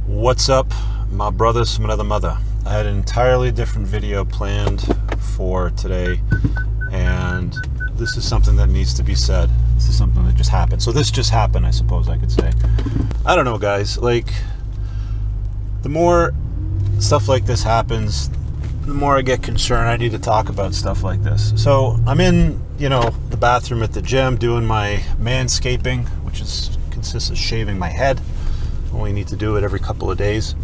What's up, my brothers from another mother? I had an entirely different video planned for today, and this is something that needs to be said. This is something that just happened. So this just happened, I suppose I could say. I don't know, guys. Like, the more stuff like this happens, the more I get concerned. I need to talk about stuff like this. So I'm in, the bathroom at the gym doing my manscaping, which consists of shaving my head. Only need to do it every couple of days.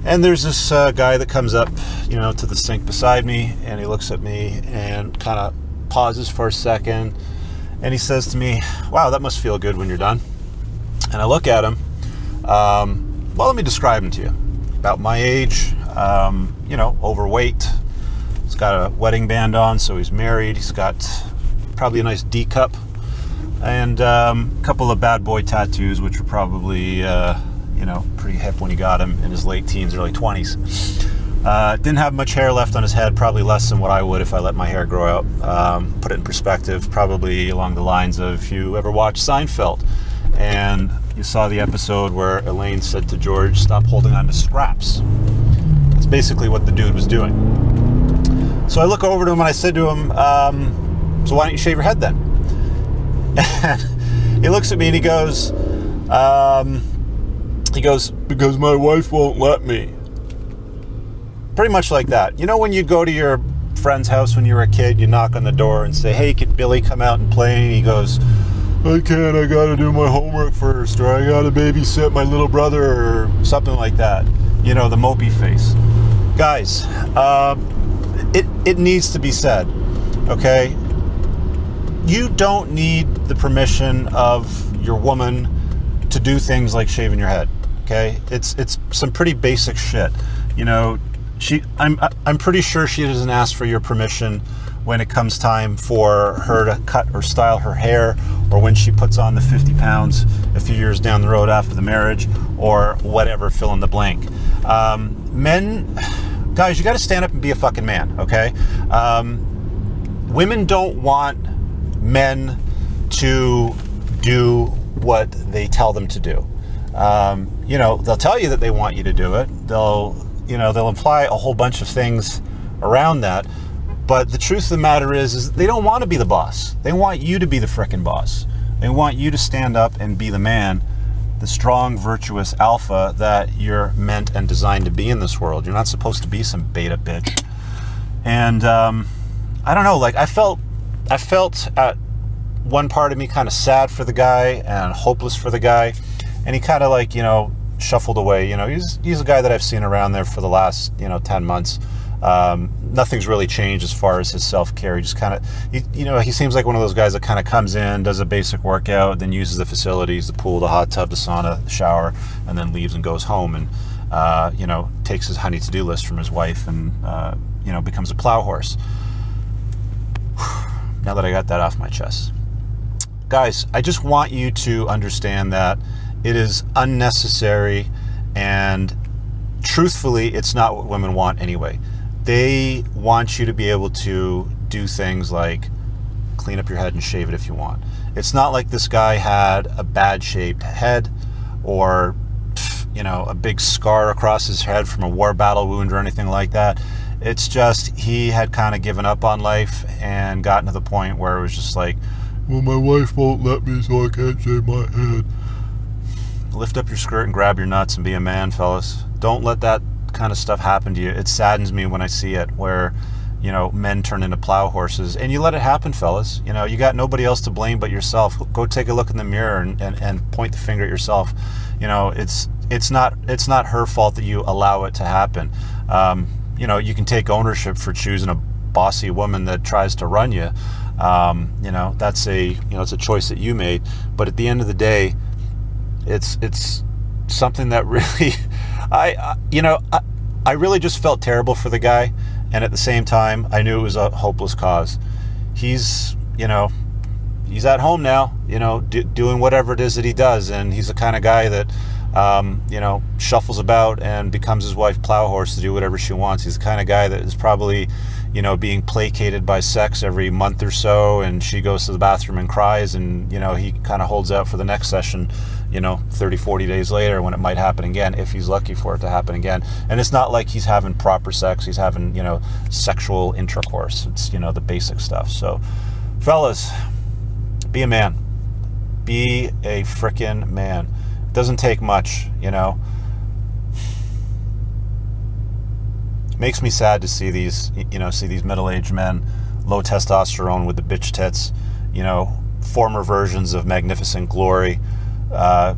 And there's this guy that comes up, to the sink beside me, and he looks at me and kind of pauses for a second, and he says to me, "Wow, that must feel good when you're done." And I look at him. Well, let me describe him to you. About my age, overweight. He's got a wedding band on, so he's married. He's got probably a nice D cup. And a couple of bad boy tattoos, which were probably, pretty hip when he got him in his late teens, early 20s. Didn't have much hair left on his head, probably less than what I would if I let my hair grow out. Put it in perspective, probably along the lines of, if you ever watched Seinfeld, and you saw the episode where Elaine said to George, "Stop holding on to scraps." That's basically what the dude was doing. So I look over to him and I said to him, "So why don't you shave your head then?" And he looks at me and he goes, "Because my wife won't let me." Pretty much like that. You know, when you go to your friend's house when you were a kid, you knock on the door and say, "Hey, could Billy come out and play?" And he goes, "I can't, I gotta do my homework first, or I gotta babysit my little brother," or something like that. The mopey face. Guys, it needs to be said, okay? You don't need the permission of your woman to do things like shaving your head, okay? It's some pretty basic shit. I'm pretty sure she doesn't ask for your permission when it comes time for her to cut or style her hair, or when she puts on the 50 pounds a few years down the road after the marriage, or whatever, fill in the blank. Guys, you got to stand up and be a fucking man, okay? Women don't want men to do what they tell them to do. They'll tell you that they want you to do it. They'll imply a whole bunch of things around that. But the truth of the matter is they don't want to be the boss. They want you to be the frickin' boss. They want you to stand up and be the man, the strong, virtuous alpha that you're meant and designed to be in this world. You're not supposed to be some beta bitch. And I don't know, like I felt at one part of me kind of sad for the guy and hopeless for the guy. And he kind of shuffled away. He's a guy that I've seen around there for the last, 10 months. Nothing's really changed as far as his self-care. He just kind of, he seems like one of those guys that kind of comes in, does a basic workout, then uses the facilities, the pool, the hot tub, the sauna, the shower, and then leaves and goes home and, takes his honey to-do list from his wife and, becomes a plow horse. Now that I got that off my chest. Guys, I just want you to understand that it is unnecessary, and truthfully, it's not what women want anyway. They want you to be able to do things like clean up your head and shave it if you want. It's not like this guy had a bad shaped head or, a big scar across his head from a war battle wound or anything like that. It's just he had kind of given up on life and gotten to the point where it was just like, "Well, my wife won't let me, so I can't shave my head." Lift up your skirt and grab your nuts and be a man, fellas. Don't let that kind of stuff happen to you. It saddens me when I see it, where, men turn into plow horses, and you let it happen, fellas. You got nobody else to blame but yourself. Go take a look in the mirror and point the finger at yourself. It's not her fault that you allow it to happen. You can take ownership for choosing a bossy woman that tries to run you. That's it's a choice that you made. But at the end of the day, it's something that really, I really just felt terrible for the guy, and at the same time, I knew it was a hopeless cause. He's at home now, doing whatever it is that he does, and he's the kind of guy that, shuffles about and becomes his wife plow horse to do whatever she wants. He's the kind of guy that is probably, being placated by sex every month or so, and she goes to the bathroom and cries, and, he kind of holds out for the next session, you know, 30, 40 days later when it might happen again, if he's lucky for it to happen again. And it's not like he's having proper sex. He's having, you know, sexual intercourse. It's, you know, the basic stuff. So, fellas, be a man. Be a frickin' man. It doesn't take much, you know. It makes me sad to see these, you know, these middle-aged men, low testosterone with the bitch tits, you know, former versions of Magnificent Glory,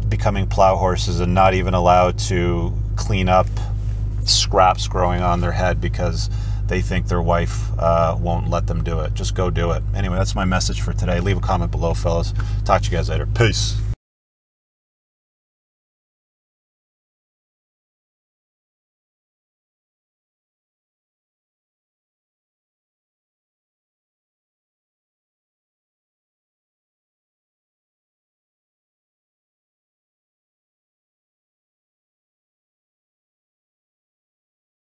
becoming plow horses and not even allowed to clean up scraps growing on their head because they think their wife won't let them do it. Just go do it. Anyway, that's my message for today. Leave a comment below, fellas. Talk to you guys later. Peace.